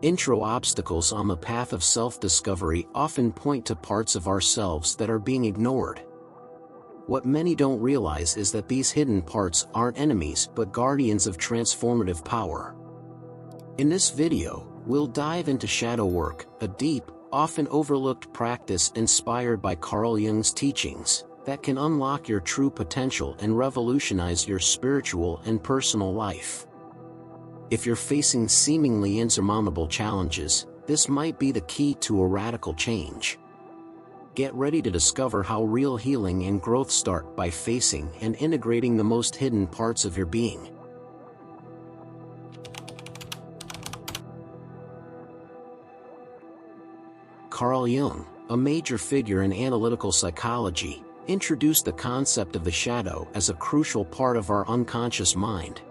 Intro obstacles on the path of self-discovery often point to parts of ourselves that are being ignored. What many don't realize is that these hidden parts aren't enemies but guardians of transformative power. In this video, we'll dive into shadow work, a deep, often overlooked practice inspired by Carl Jung's teachings, that can unlock your true potential and revolutionize your spiritual and personal life. If you're facing seemingly insurmountable challenges, this might be the key to a radical change. Get ready to discover how real healing and growth start by facing and integrating the most hidden parts of your being. Carl Jung, a major figure in analytical psychology, introduced the concept of the shadow as a crucial part of our unconscious mind.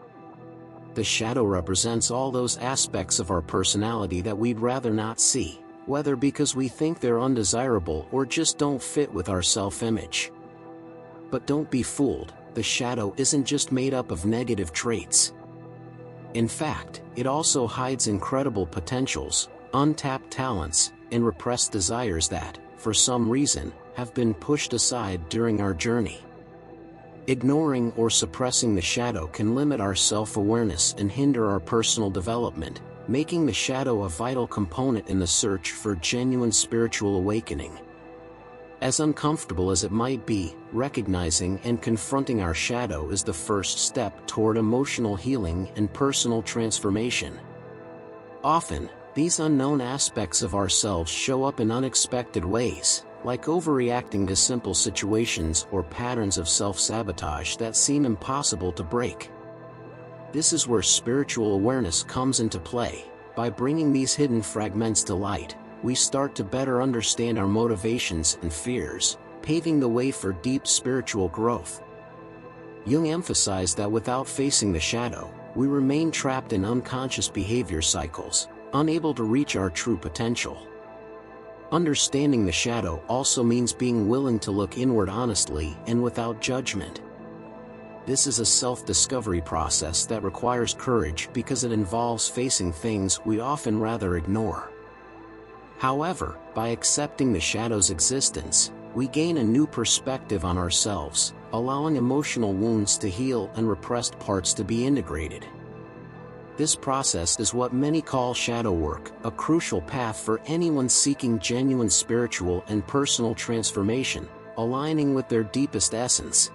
The shadow represents all those aspects of our personality that we'd rather not see, whether because we think they're undesirable or just don't fit with our self-image. But don't be fooled, the shadow isn't just made up of negative traits. In fact, it also hides incredible potentials, untapped talents, and repressed desires that, for some reason, have been pushed aside during our journey. Ignoring or suppressing the shadow can limit our self-awareness and hinder our personal development, making the shadow a vital component in the search for genuine spiritual awakening. As uncomfortable as it might be, recognizing and confronting our shadow is the first step toward emotional healing and personal transformation. Often, these unknown aspects of ourselves show up in unexpected ways, like overreacting to simple situations or patterns of self-sabotage that seem impossible to break. This is where spiritual awareness comes into play. By bringing these hidden fragments to light, we start to better understand our motivations and fears, paving the way for deep spiritual growth. Jung emphasized that without facing the shadow, we remain trapped in unconscious behavior cycles, unable to reach our true potential. Understanding the shadow also means being willing to look inward honestly and without judgment. This is a self-discovery process that requires courage because it involves facing things we often rather ignore. However, by accepting the shadow's existence, we gain a new perspective on ourselves, allowing emotional wounds to heal and repressed parts to be integrated. This process is what many call shadow work, a crucial path for anyone seeking genuine spiritual and personal transformation, aligning with their deepest essence.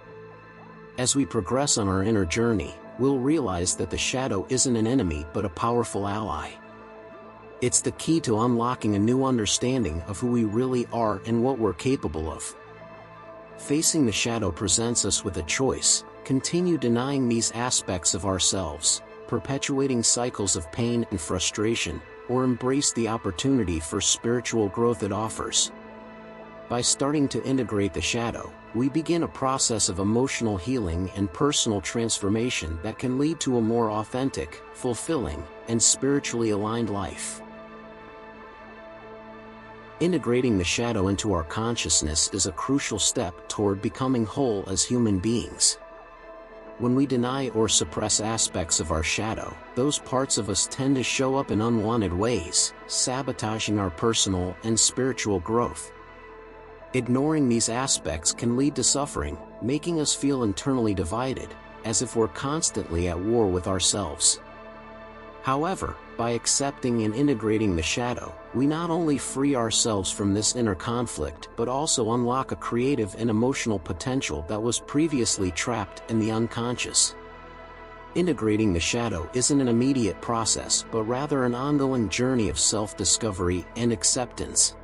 As we progress on our inner journey, we'll realize that the shadow isn't an enemy but a powerful ally. It's the key to unlocking a new understanding of who we really are and what we're capable of. Facing the shadow presents us with a choice: continue denying these aspects of ourselves, perpetuating cycles of pain and frustration, or embrace the opportunity for spiritual growth it offers. By starting to integrate the shadow, we begin a process of emotional healing and personal transformation that can lead to a more authentic, fulfilling, and spiritually aligned life. Integrating the shadow into our consciousness is a crucial step toward becoming whole as human beings. When we deny or suppress aspects of our shadow, those parts of us tend to show up in unwanted ways, sabotaging our personal and spiritual growth. Ignoring these aspects can lead to suffering, making us feel internally divided, as if we're constantly at war with ourselves. However, by accepting and integrating the shadow, we not only free ourselves from this inner conflict but also unlock a creative and emotional potential that was previously trapped in the unconscious. Integrating the shadow isn't an immediate process but rather an ongoing journey of self-discovery and acceptance.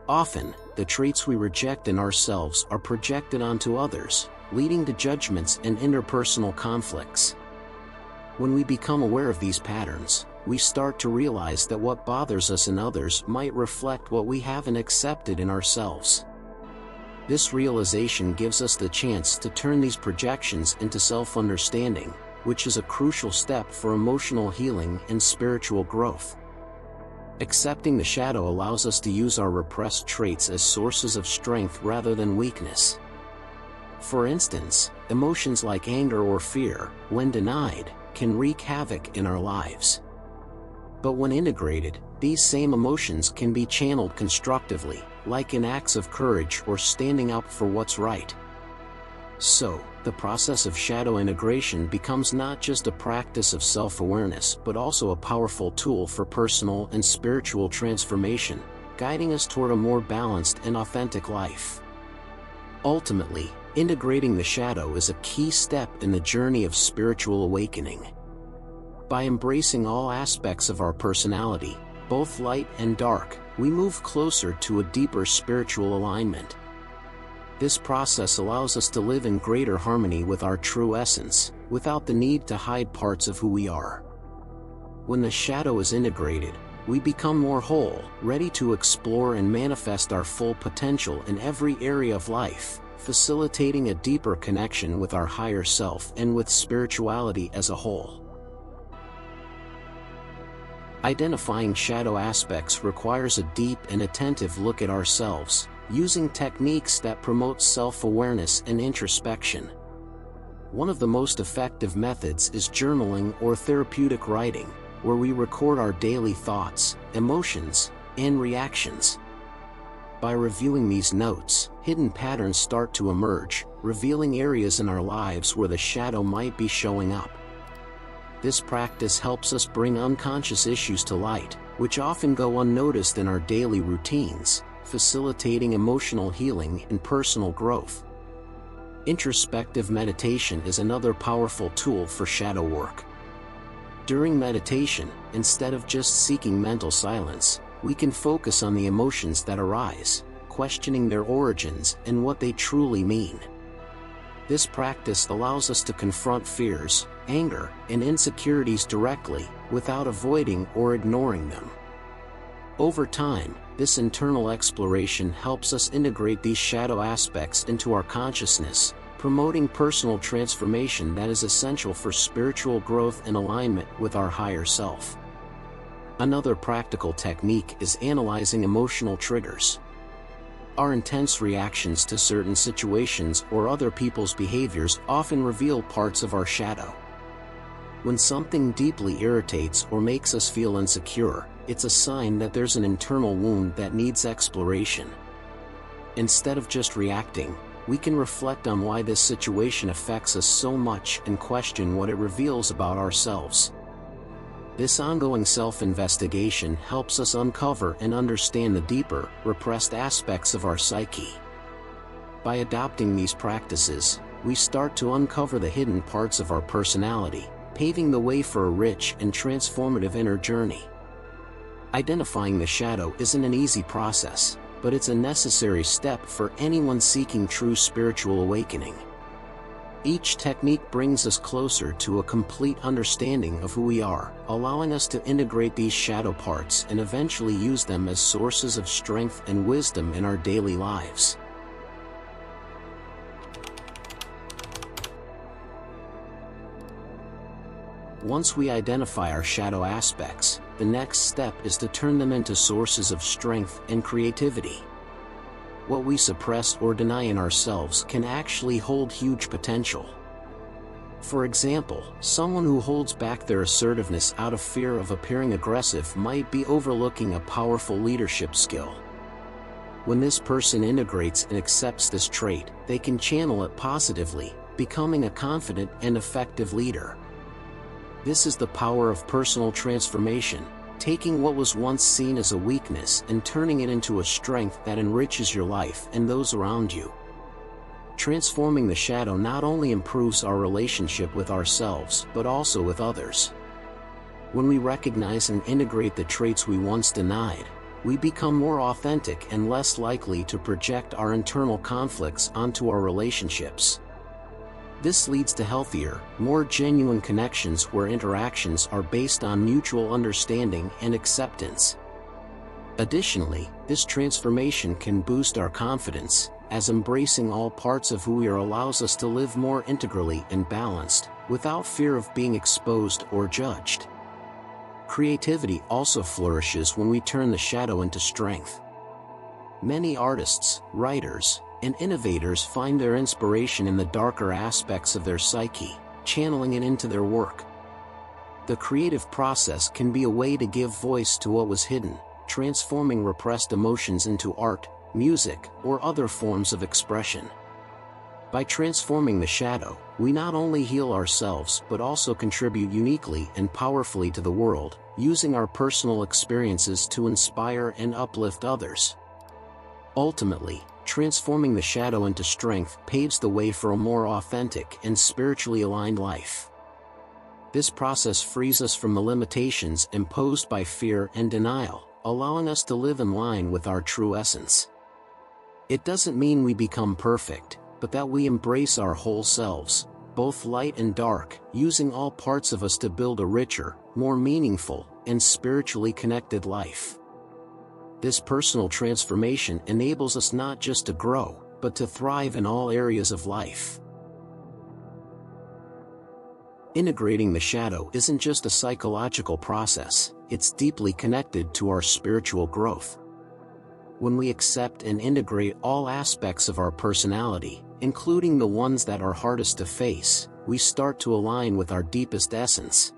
Often, the traits we reject in ourselves are projected onto others, leading to judgments and interpersonal conflicts. When we become aware of these patterns, we start to realize that what bothers us in others might reflect what we haven't accepted in ourselves. This realization gives us the chance to turn these projections into self-understanding, which is a crucial step for emotional healing and spiritual growth. Accepting the shadow allows us to use our repressed traits as sources of strength rather than weakness. For instance, emotions like anger or fear, when denied, can wreak havoc in our lives. But when integrated, these same emotions can be channeled constructively, like in acts of courage or standing up for what's right. So, the process of shadow integration becomes not just a practice of self-awareness but also a powerful tool for personal and spiritual transformation, guiding us toward a more balanced and authentic life. Ultimately, integrating the shadow is a key step in the journey of spiritual awakening. By embracing all aspects of our personality, both light and dark, we move closer to a deeper spiritual alignment. This process allows us to live in greater harmony with our true essence, without the need to hide parts of who we are. When the shadow is integrated, we become more whole, ready to explore and manifest our full potential in every area of life, facilitating a deeper connection with our higher self and with spirituality as a whole. Identifying shadow aspects requires a deep and attentive look at ourselves, using techniques that promote self-awareness and introspection. One of the most effective methods is journaling or therapeutic writing, where we record our daily thoughts, emotions, and reactions. By reviewing these notes, hidden patterns start to emerge, revealing areas in our lives where the shadow might be showing up. This practice helps us bring unconscious issues to light, which often go unnoticed in our daily routines, facilitating emotional healing and personal growth. Introspective meditation is another powerful tool for shadow work. During meditation, instead of just seeking mental silence, we can focus on the emotions that arise, questioning their origins and what they truly mean. This practice allows us to confront fears, anger, and insecurities directly, without avoiding or ignoring them. Over time, this internal exploration helps us integrate these shadow aspects into our consciousness, promoting personal transformation that is essential for spiritual growth and alignment with our higher self. Another practical technique is analyzing emotional triggers. Our intense reactions to certain situations or other people's behaviors often reveal parts of our shadow. When something deeply irritates or makes us feel insecure, it's a sign that there's an internal wound that needs exploration. Instead of just reacting, we can reflect on why this situation affects us so much and question what it reveals about ourselves. This ongoing self-investigation helps us uncover and understand the deeper, repressed aspects of our psyche. By adopting these practices, we start to uncover the hidden parts of our personality, paving the way for a rich and transformative inner journey. Identifying the shadow isn't an easy process, but it's a necessary step for anyone seeking true spiritual awakening. Each technique brings us closer to a complete understanding of who we are, allowing us to integrate these shadow parts and eventually use them as sources of strength and wisdom in our daily lives. Once we identify our shadow aspects, the next step is to turn them into sources of strength and creativity. What we suppress or deny in ourselves can actually hold huge potential. For example, someone who holds back their assertiveness out of fear of appearing aggressive might be overlooking a powerful leadership skill. When this person integrates and accepts this trait, they can channel it positively, becoming a confident and effective leader. This is the power of personal transformation, taking what was once seen as a weakness and turning it into a strength that enriches your life and those around you. Transforming the shadow not only improves our relationship with ourselves but also with others. When we recognize and integrate the traits we once denied, we become more authentic and less likely to project our internal conflicts onto our relationships. This leads to healthier, more genuine connections where interactions are based on mutual understanding and acceptance. Additionally, this transformation can boost our confidence, as embracing all parts of who we are allows us to live more integrally and balanced, without fear of being exposed or judged. Creativity also flourishes when we turn the shadow into strength. Many artists, writers, and innovators find their inspiration in the darker aspects of their psyche, channeling it into their work. The creative process can be a way to give voice to what was hidden, transforming repressed emotions into art, music, or other forms of expression. By transforming the shadow, we not only heal ourselves but also contribute uniquely and powerfully to the world, using our personal experiences to inspire and uplift others. Ultimately, transforming the shadow into strength paves the way for a more authentic and spiritually aligned life. This process frees us from the limitations imposed by fear and denial, allowing us to live in line with our true essence. It doesn't mean we become perfect, but that we embrace our whole selves, both light and dark, using all parts of us to build a richer, more meaningful, and spiritually connected life. This personal transformation enables us not just to grow, but to thrive in all areas of life. Integrating the shadow isn't just a psychological process, it's deeply connected to our spiritual growth. When we accept and integrate all aspects of our personality, including the ones that are hardest to face, we start to align with our deepest essence.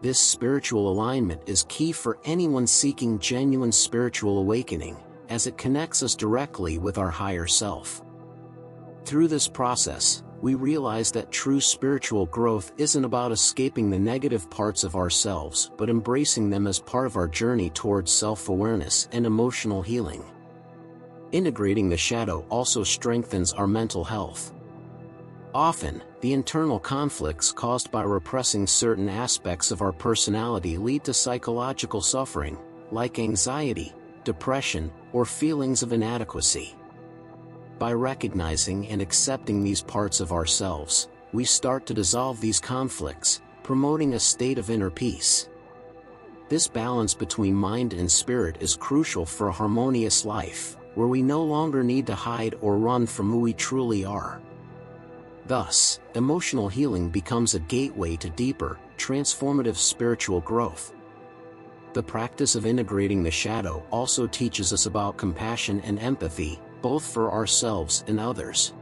This spiritual alignment is key for anyone seeking genuine spiritual awakening, as it connects us directly with our higher self. Through this process, we realize that true spiritual growth isn't about escaping the negative parts of ourselves but embracing them as part of our journey towards self-awareness and emotional healing. Integrating the shadow also strengthens our mental health. Often, the internal conflicts caused by repressing certain aspects of our personality lead to psychological suffering, like anxiety, depression, or feelings of inadequacy. By recognizing and accepting these parts of ourselves, we start to dissolve these conflicts, promoting a state of inner peace. This balance between mind and spirit is crucial for a harmonious life, where we no longer need to hide or run from who we truly are. Thus, emotional healing becomes a gateway to deeper, transformative spiritual growth. The practice of integrating the shadow also teaches us about compassion and empathy, both for ourselves and others.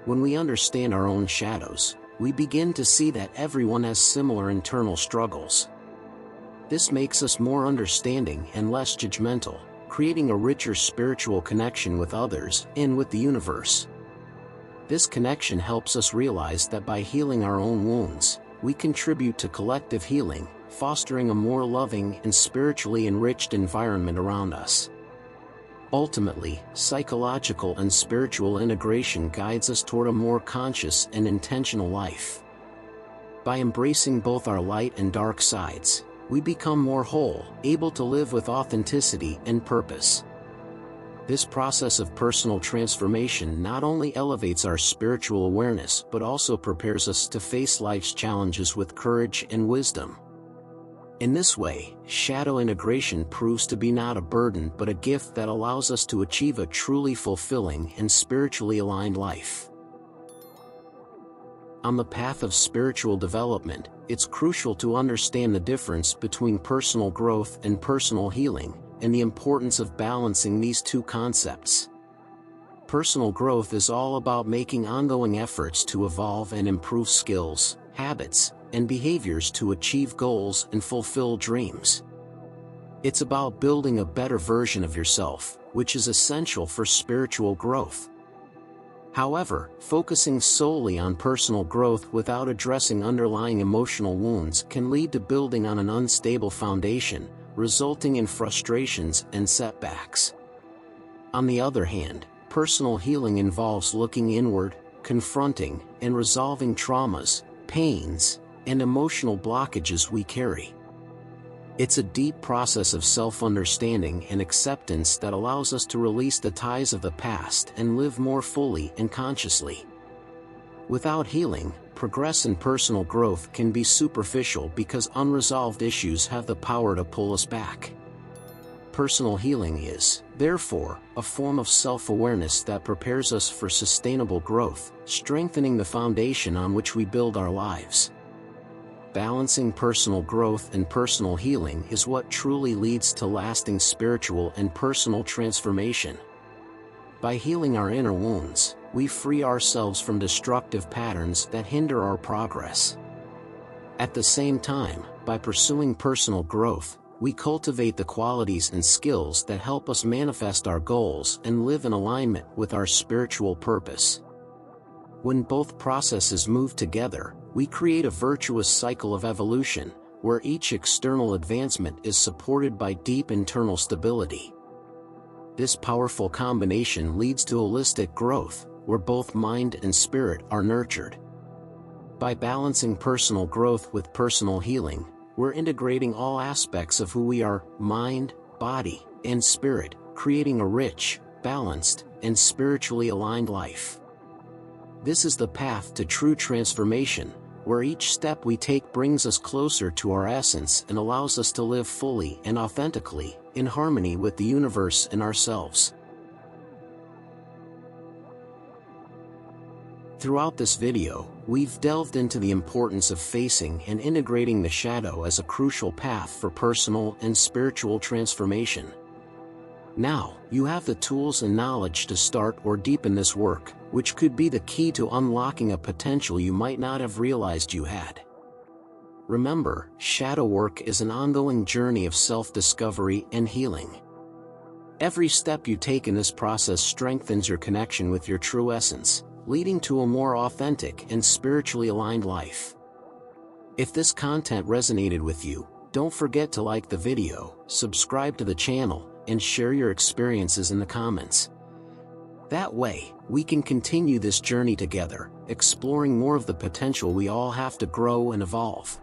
When we understand our own shadows, we begin to see that everyone has similar internal struggles. This makes us more understanding and less judgmental, creating a richer spiritual connection with others and with the universe. This connection helps us realize that by healing our own wounds, we contribute to collective healing, fostering a more loving and spiritually enriched environment around us. Ultimately, psychological and spiritual integration guides us toward a more conscious and intentional life. By embracing both our light and dark sides, we become more whole, able to live with authenticity and purpose. This process of personal transformation not only elevates our spiritual awareness but also prepares us to face life's challenges with courage and wisdom. In this way, shadow integration proves to be not a burden but a gift that allows us to achieve a truly fulfilling and spiritually aligned life. On the path of spiritual development, it's crucial to understand the difference between personal growth and personal healing, and the importance of balancing these two concepts. Personal growth is all about making ongoing efforts to evolve and improve skills, habits, and behaviors to achieve goals and fulfill dreams. It's about building a better version of yourself, which is essential for spiritual growth. However, focusing solely on personal growth without addressing underlying emotional wounds can lead to building on an unstable foundation, resulting in frustrations and setbacks. On the other hand, personal healing involves looking inward, confronting and resolving traumas, pains, and emotional blockages we carry. It's a deep process of self-understanding and acceptance that allows us to release the ties of the past and live more fully and consciously. Without healing, progress in personal growth can be superficial because unresolved issues have the power to pull us back. Personal healing is, therefore, a form of self-awareness that prepares us for sustainable growth, strengthening the foundation on which we build our lives. Balancing personal growth and personal healing is what truly leads to lasting spiritual and personal transformation. By healing our inner wounds, we free ourselves from destructive patterns that hinder our progress. At the same time, by pursuing personal growth, we cultivate the qualities and skills that help us manifest our goals and live in alignment with our spiritual purpose. When both processes move together, we create a virtuous cycle of evolution, where each external advancement is supported by deep internal stability. This powerful combination leads to holistic growth, where both mind and spirit are nurtured. By balancing personal growth with personal healing, we're integrating all aspects of who we are, mind, body, and spirit, creating a rich, balanced, and spiritually aligned life. This is the path to true transformation, where each step we take brings us closer to our essence and allows us to live fully and authentically, in harmony with the universe and ourselves. Throughout this video, we've delved into the importance of facing and integrating the shadow as a crucial path for personal and spiritual transformation. Now, you have the tools and knowledge to start or deepen this work, which could be the key to unlocking a potential you might not have realized you had. Remember, shadow work is an ongoing journey of self-discovery and healing. Every step you take in this process strengthens your connection with your true essence, leading to a more authentic and spiritually aligned life. If this content resonated with you, don't forget to like the video, subscribe to the channel, and share your experiences in the comments. That way, we can continue this journey together, exploring more of the potential we all have to grow and evolve.